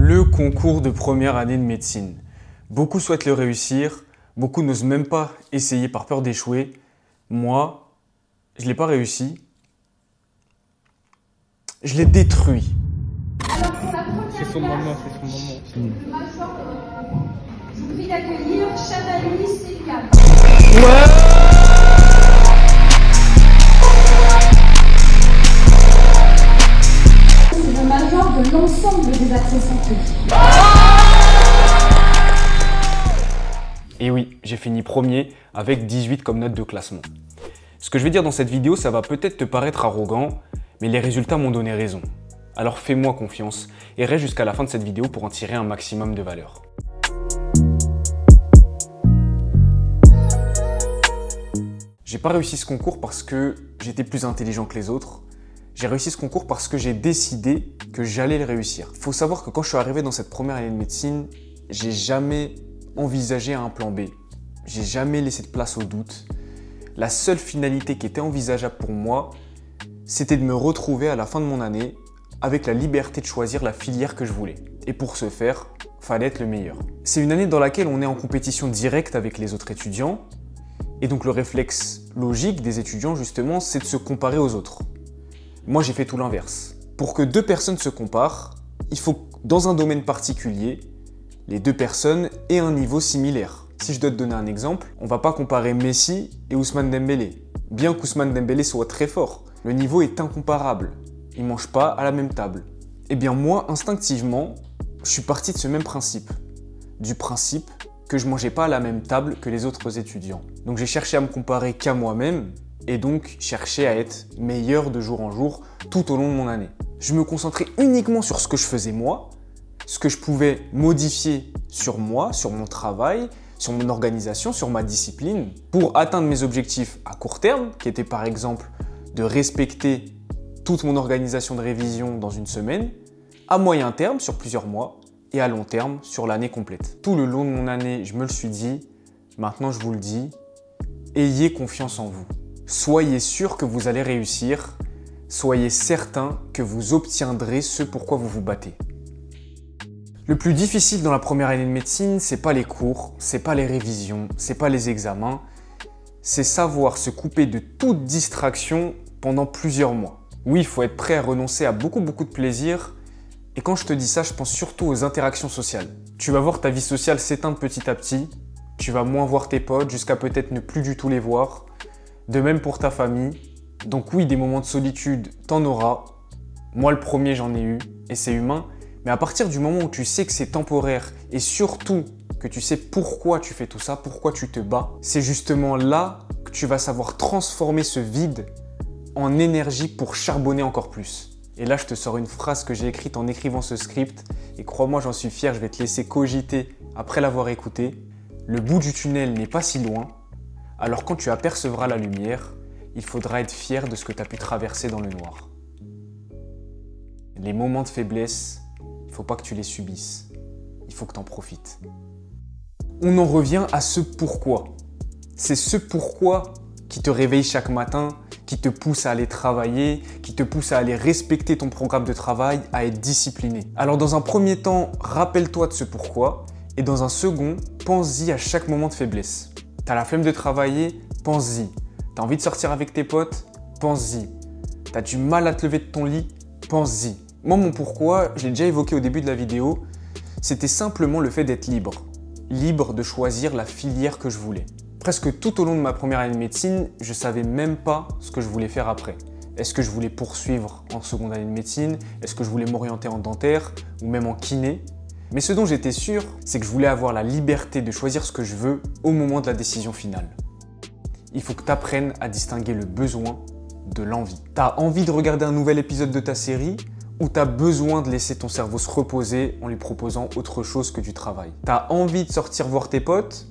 Le concours de première année de médecine. Beaucoup souhaitent le réussir, beaucoup n'osent même pas essayer par peur d'échouer. Moi, je ne l'ai pas réussi. Je l'ai détruit. C'est son moment, c'est son moment. Je vous prie d'accueillir Chanalis Céliane. C'est le major de l'ensemble des accès santé. Et oui, j'ai fini premier avec 18 comme note de classement. Ce que je vais dire dans cette vidéo, ça va peut-être te paraître arrogant, mais les résultats m'ont donné raison. Alors fais-moi confiance et reste jusqu'à la fin de cette vidéo pour en tirer un maximum de valeur. J'ai pas réussi ce concours parce que j'étais plus intelligent que les autres. J'ai réussi ce concours parce que j'ai décidé que j'allais le réussir. Il faut savoir que quand je suis arrivé dans cette première année de médecine, j'ai jamais envisagé un plan B. J'ai jamais laissé de place au doute. La seule finalité qui était envisageable pour moi, c'était de me retrouver à la fin de mon année avec la liberté de choisir la filière que je voulais. Et pour ce faire, fallait être le meilleur. C'est une année dans laquelle on est en compétition directe avec les autres étudiants. Et donc le réflexe logique des étudiants, justement, c'est de se comparer aux autres. Moi, j'ai fait tout l'inverse. Pour que deux personnes se comparent, il faut que dans un domaine particulier, les deux personnes aient un niveau similaire. Si je dois te donner un exemple, on va pas comparer Messi et Ousmane Dembélé. Bien qu'Ousmane Dembélé soit très fort, le niveau est incomparable. Ils ne mangent pas à la même table. Eh bien moi, instinctivement, je suis parti de ce même principe. Du principe que je ne mangeais pas à la même table que les autres étudiants. Donc j'ai cherché à me comparer qu'à moi-même et donc cherché à être meilleur de jour en jour tout au long de mon année. Je me concentrais uniquement sur ce que je faisais moi, ce que je pouvais modifier sur moi, sur mon travail, sur mon organisation, sur ma discipline, pour atteindre mes objectifs à court terme, qui étaient par exemple de respecter toute mon organisation de révision dans une semaine, à moyen terme sur plusieurs mois et à long terme sur l'année complète. Tout le long de mon année, je me le suis dit, maintenant je vous le dis, ayez confiance en vous. Soyez sûr que vous allez réussir, soyez certain que vous obtiendrez ce pourquoi vous vous battez. Le plus difficile dans la première année de médecine, c'est pas les cours, c'est pas les révisions, c'est pas les examens, c'est savoir se couper de toute distraction pendant plusieurs mois. Oui, il faut être prêt à renoncer à beaucoup de plaisir. Et quand je te dis ça, je pense surtout aux interactions sociales. Tu vas voir ta vie sociale s'éteindre petit à petit. Tu vas moins voir tes potes jusqu'à peut-être ne plus du tout les voir. De même pour ta famille. Donc oui, des moments de solitude, t'en auras. Moi, le premier, j'en ai eu. Et c'est humain. Mais à partir du moment où tu sais que c'est temporaire et surtout que tu sais pourquoi tu fais tout ça, pourquoi tu te bats, c'est justement là que tu vas savoir transformer ce vide en énergie pour charbonner encore plus. Et là, je te sors une phrase que j'ai écrite en écrivant ce script. Et crois-moi, j'en suis fier, je vais te laisser cogiter après l'avoir écouté. Le bout du tunnel n'est pas si loin. Alors quand tu apercevras la lumière, il faudra être fier de ce que tu as pu traverser dans le noir. Les moments de faiblesse, il ne faut pas que tu les subisses. Il faut que tu en profites. On en revient à ce pourquoi. C'est ce pourquoi qui te réveille chaque matin, qui te pousse à aller travailler, qui te pousse à aller respecter ton programme de travail, à être discipliné. Alors dans un premier temps, rappelle-toi de ce pourquoi et dans un second, pense-y à chaque moment de faiblesse. T'as la flemme de travailler, pense-y. T'as envie de sortir avec tes potes, pense-y. T'as du mal à te lever de ton lit, pense-y. Moi, mon pourquoi, je l'ai déjà évoqué au début de la vidéo, c'était simplement le fait d'être libre. Libre de choisir la filière que je voulais. Presque tout au long de ma première année de médecine, je ne savais même pas ce que je voulais faire après. Est-ce que je voulais poursuivre en seconde année de médecine? Est-ce que je voulais m'orienter en dentaire ou même en kiné? Mais ce dont j'étais sûr, c'est que je voulais avoir la liberté de choisir ce que je veux au moment de la décision finale. Il faut que tu apprennes à distinguer le besoin de l'envie. Tu as envie de regarder un nouvel épisode de ta série ou tu as besoin de laisser ton cerveau se reposer en lui proposant autre chose que du travail? Tu as envie de sortir voir tes potes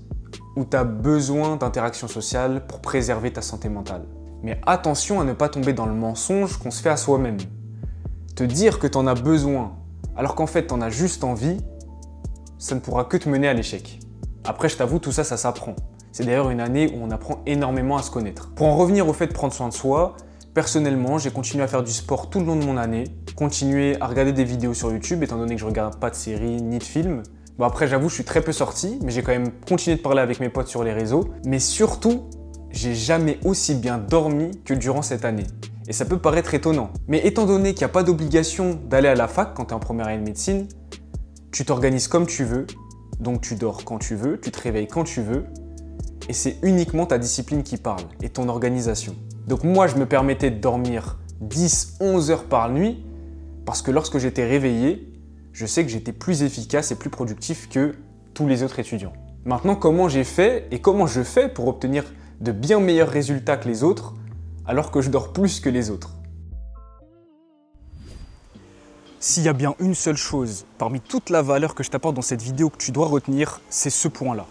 ou tu as besoin d'interaction sociale pour préserver ta santé mentale? Mais attention à ne pas tomber dans le mensonge qu'on se fait à soi-même. Te dire que tu en as besoin alors qu'en fait tu en as juste envie, ça ne pourra que te mener à l'échec. Après, je t'avoue, tout ça, ça s'apprend. C'est d'ailleurs une année où on apprend énormément à se connaître. Pour en revenir au fait de prendre soin de soi, Personnellement, j'ai continué à faire du sport tout le long de mon année, continué à regarder des vidéos sur YouTube, étant donné que je ne regarde pas de séries ni de films. Bon après, j'avoue, je suis très peu sorti, mais j'ai quand même continué de parler avec mes potes sur les réseaux. Mais surtout, j'ai jamais aussi bien dormi que durant cette année. Et ça peut paraître étonnant. Mais étant donné qu'il n'y a pas d'obligation d'aller à la fac quand tu es en première année de médecine, tu t'organises comme tu veux, donc tu dors quand tu veux, tu te réveilles quand tu veux, et c'est uniquement ta discipline qui parle et ton organisation. Donc moi, je me permettais de dormir 10-11 heures par nuit parce que lorsque j'étais réveillé, je sais que j'étais plus efficace et plus productif que tous les autres étudiants. Maintenant, comment j'ai fait et comment je fais pour obtenir de bien meilleurs résultats que les autres alors que je dors plus que les autres? S'il y a bien une seule chose parmi toute la valeur que je t'apporte dans cette vidéo que tu dois retenir, c'est ce point-là.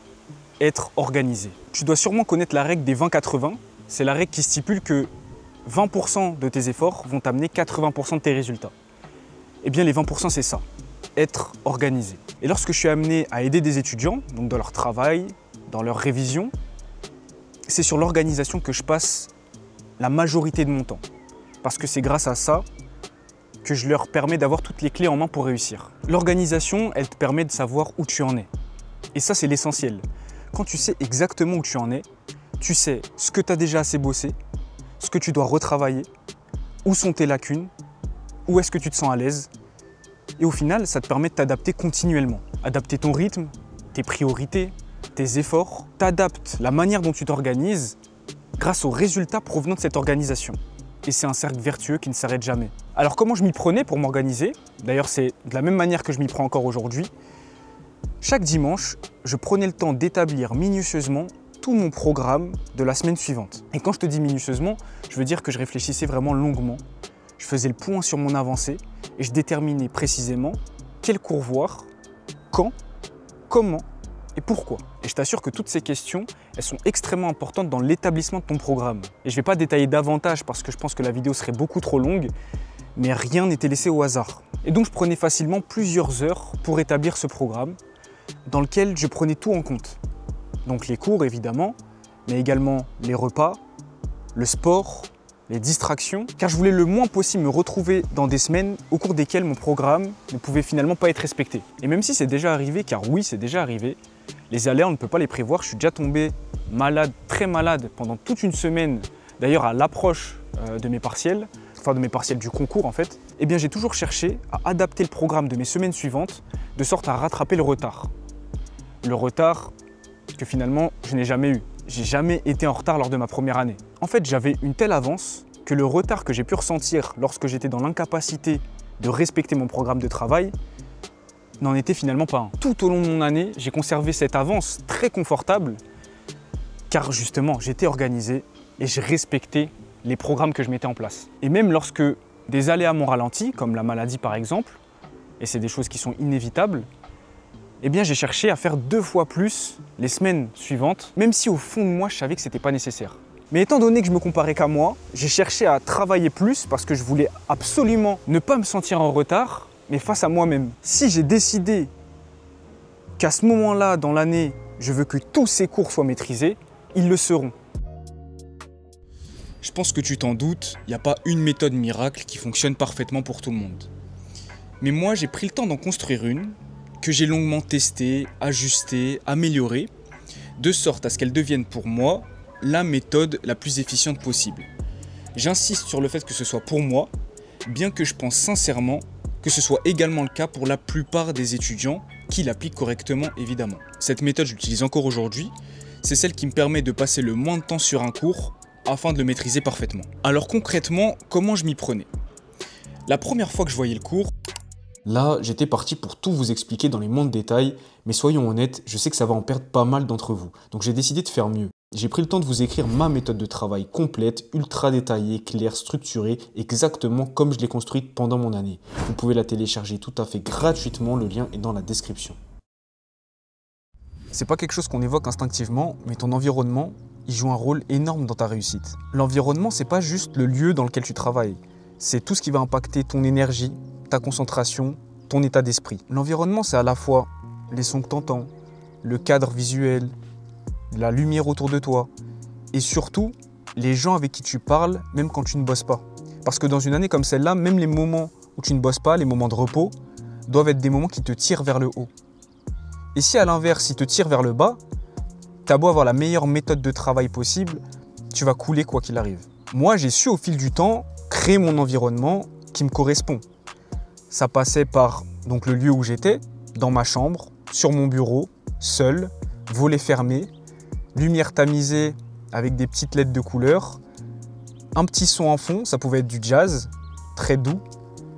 Être organisé. Tu dois sûrement connaître la règle des 20-80. C'est la règle qui stipule que 20% de tes efforts vont t'amener 80% de tes résultats. Eh bien, les 20%, c'est ça. Être organisé. Et lorsque je suis amené à aider des étudiants, donc dans leur travail, dans leur révision, c'est sur l'organisation que je passe la majorité de mon temps. Parce que c'est grâce à ça que je leur permets d'avoir toutes les clés en main pour réussir. L'organisation, elle te permet de savoir où tu en es. Et ça, c'est l'essentiel. Quand tu sais exactement où tu en es, tu sais ce que tu as déjà assez bossé, ce que tu dois retravailler, où sont tes lacunes, où est-ce que tu te sens à l'aise. Et au final, ça te permet de t'adapter continuellement. Adapter ton rythme, tes priorités, tes efforts. T'adaptes la manière dont tu t'organises grâce aux résultats provenant de cette organisation. Et c'est un cercle vertueux qui ne s'arrête jamais. Alors comment je m'y prenais pour m'organiser? D'ailleurs, c'est de la même manière que je m'y prends encore aujourd'hui. Chaque dimanche, je prenais le temps d'établir minutieusement tout mon programme de la semaine suivante. Et quand je te dis minutieusement, je veux dire que je réfléchissais vraiment longuement. Je faisais le point sur mon avancée et je déterminais précisément quel cours voir, quand, comment et pourquoi. Et je t'assure que toutes ces questions, elles sont extrêmement importantes dans l'établissement de ton programme. Et je ne vais pas détailler davantage parce que je pense que la vidéo serait beaucoup trop longue, mais rien n'était laissé au hasard. Et donc je prenais facilement plusieurs heures pour établir ce programme dans lequel je prenais tout en compte. Donc les cours évidemment, mais également les repas, le sport, les distractions, car je voulais le moins possible me retrouver dans des semaines au cours desquelles mon programme ne pouvait finalement pas être respecté. Et même si c'est déjà arrivé, car oui c'est déjà arrivé, les aléas on ne peut pas les prévoir, je suis déjà tombé malade, très malade pendant toute une semaine, d'ailleurs à l'approche de mes partiels, enfin de mes partiels du concours en fait, eh bien j'ai toujours cherché à adapter le programme de mes semaines suivantes de sorte à rattraper le retard. Le retard que finalement je n'ai jamais eu. J'ai jamais été en retard lors de ma première année. En fait, j'avais une telle avance que le retard que j'ai pu ressentir lorsque j'étais dans l'incapacité de respecter mon programme de travail n'en était finalement pas un. Tout au long de mon année, j'ai conservé cette avance très confortable car justement, j'étais organisé et je respectais les programmes que je mettais en place. Et même lorsque des aléas m'ont ralenti, comme la maladie par exemple, et c'est des choses qui sont inévitables, eh bien j'ai cherché à faire 2 fois plus les semaines suivantes, même si au fond de moi, je savais que ce n'était pas nécessaire. Mais étant donné que je me comparais qu'à moi, j'ai cherché à travailler plus parce que je voulais absolument ne pas me sentir en retard, mais face à moi-même. Si j'ai décidé qu'à ce moment-là, dans l'année, je veux que tous ces cours soient maîtrisés, ils le seront. Je pense que tu t'en doutes, il n'y a pas une méthode miracle qui fonctionne parfaitement pour tout le monde. Mais moi, j'ai pris le temps d'en construire une, que j'ai longuement testée, ajustée, améliorée, de sorte à ce qu'elle devienne pour moi la méthode la plus efficiente possible. J'insiste sur le fait que ce soit pour moi, bien que je pense sincèrement que ce soit également le cas pour la plupart des étudiants qui l'appliquent correctement évidemment. Cette méthode, je l'utilise encore aujourd'hui, c'est celle qui me permet de passer le moins de temps sur un cours afin de le maîtriser parfaitement. Alors concrètement, comment je m'y prenais? La première fois que je voyais le cours, là, j'étais parti pour tout vous expliquer dans les moindres détails, mais soyons honnêtes, je sais que ça va en perdre pas mal d'entre vous. Donc j'ai décidé de faire mieux. J'ai pris le temps de vous écrire ma méthode de travail complète, ultra détaillée, claire, structurée, exactement comme je l'ai construite pendant mon année. Vous pouvez la télécharger tout à fait gratuitement, le lien est dans la description. C'est pas quelque chose qu'on évoque instinctivement, mais ton environnement, il joue un rôle énorme dans ta réussite. L'environnement, c'est pas juste le lieu dans lequel tu travailles, c'est tout ce qui va impacter ton énergie, ta concentration, ton état d'esprit. L'environnement, c'est à la fois les sons que tu entends, le cadre visuel, la lumière autour de toi et surtout les gens avec qui tu parles, même quand tu ne bosses pas. Parce que dans une année comme celle-là, même les moments où tu ne bosses pas, les moments de repos, doivent être des moments qui te tirent vers le haut. Et si à l'inverse, ils te tirent vers le bas, t'as beau avoir la meilleure méthode de travail possible, tu vas couler quoi qu'il arrive. Moi, j'ai su au fil du temps créer mon environnement qui me correspond. Ça passait par donc, le lieu où j'étais, dans ma chambre, sur mon bureau, seul, volets fermés, lumière tamisée avec des petites LED de couleur, un petit son en fond, ça pouvait être du jazz, très doux,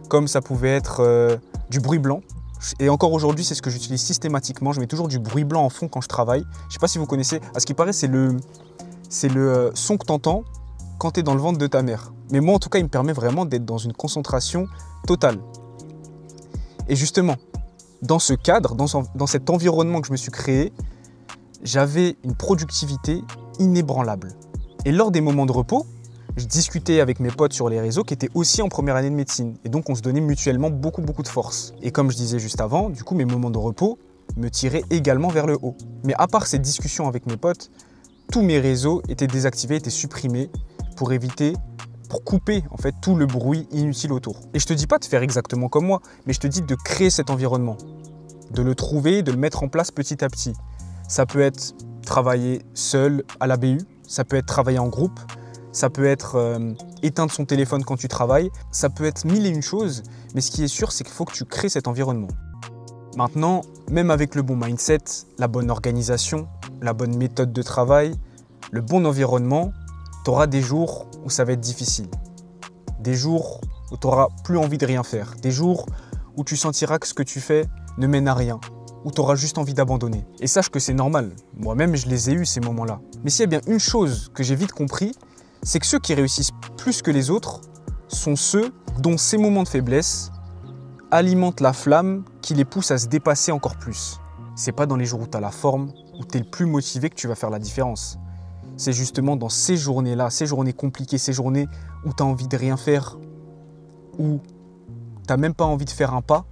comme ça pouvait être du bruit blanc. Et encore aujourd'hui, c'est ce que j'utilise systématiquement. Je mets toujours du bruit blanc en fond quand je travaille. Je ne sais pas si vous connaissez. À ce qui paraît, c'est le son que tu entends quand tu es dans le ventre de ta mère. Mais moi, en tout cas, il me permet vraiment d'être dans une concentration totale. Et justement, dans ce cadre, dans cet environnement que je me suis créé, j'avais une productivité inébranlable. Et lors des moments de repos, je discutais avec mes potes sur les réseaux qui étaient aussi en première année de médecine. Et donc, on se donnait mutuellement beaucoup de force. Et comme je disais juste avant, du coup, mes moments de repos me tiraient également vers le haut. Mais à part ces discussions avec mes potes, tous mes réseaux étaient désactivés, étaient supprimés pour couper en fait tout le bruit inutile autour. Et je te dis pas de faire exactement comme moi, mais je te dis de créer cet environnement, de le trouver, de le mettre en place petit à petit. Ça peut être travailler seul à la BU, ça peut être travailler en groupe, ça peut être éteindre son téléphone quand tu travailles, ça peut être mille et une choses, mais ce qui est sûr, c'est qu'il faut que tu crées cet environnement. Maintenant, même avec le bon mindset, la bonne organisation, la bonne méthode de travail, le bon environnement, tu auras des jours où ça va être difficile. Des jours où tu n'auras plus envie de rien faire. Des jours où tu sentiras que ce que tu fais ne mène à rien. Où tu auras juste envie d'abandonner. Et sache que c'est normal. Moi-même, je les ai eus ces moments-là. Mais s'il y a bien une chose que j'ai vite compris, c'est que ceux qui réussissent plus que les autres sont ceux dont ces moments de faiblesse alimentent la flamme qui les pousse à se dépasser encore plus. C'est pas dans les jours où tu as la forme, où tu es le plus motivé que tu vas faire la différence. C'est justement dans ces journées-là, ces journées compliquées, ces journées où tu as envie de rien faire, où tu n'as même pas envie de faire un pas,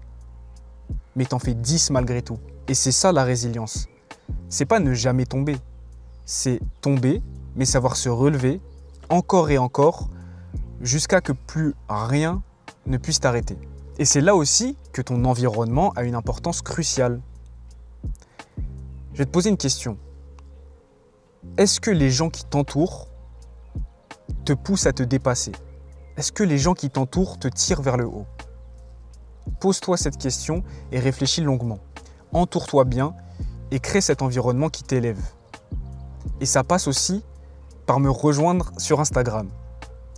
mais tu en fais 10 malgré tout. Et c'est ça la résilience. C'est pas ne jamais tomber, c'est tomber, mais savoir se relever encore et encore, jusqu'à que plus rien ne puisse t'arrêter. Et c'est là aussi que ton environnement a une importance cruciale. Je vais te poser une question. Est-ce que les gens qui t'entourent te poussent à te dépasser? Est-ce que les gens qui t'entourent te tirent vers le haut? Pose-toi cette question et réfléchis longuement. Entoure-toi bien et crée cet environnement qui t'élève. Et ça passe aussi par me rejoindre sur Instagram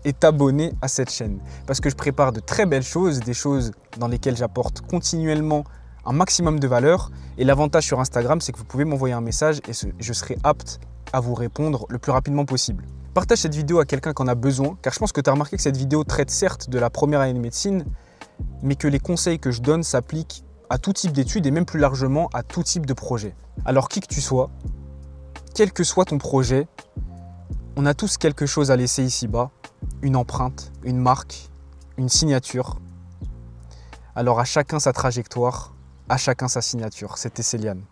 et t'abonner à cette chaîne. Parce que je prépare de très belles choses, des choses dans lesquelles j'apporte continuellement un maximum de valeur. Et l'avantage sur Instagram, c'est que vous pouvez m'envoyer un message et je serai apte à vous répondre le plus rapidement possible. Partage cette vidéo à quelqu'un qui en a besoin, car je pense que tu as remarqué que cette vidéo traite certes de la première année de médecine, mais que les conseils que je donne s'appliquent à tout type d'études et même plus largement à tout type de projet. Alors qui que tu sois, quel que soit ton projet, on a tous quelque chose à laisser ici-bas, une empreinte, une marque, une signature. Alors à chacun sa trajectoire, à chacun sa signature. C'était Céliane.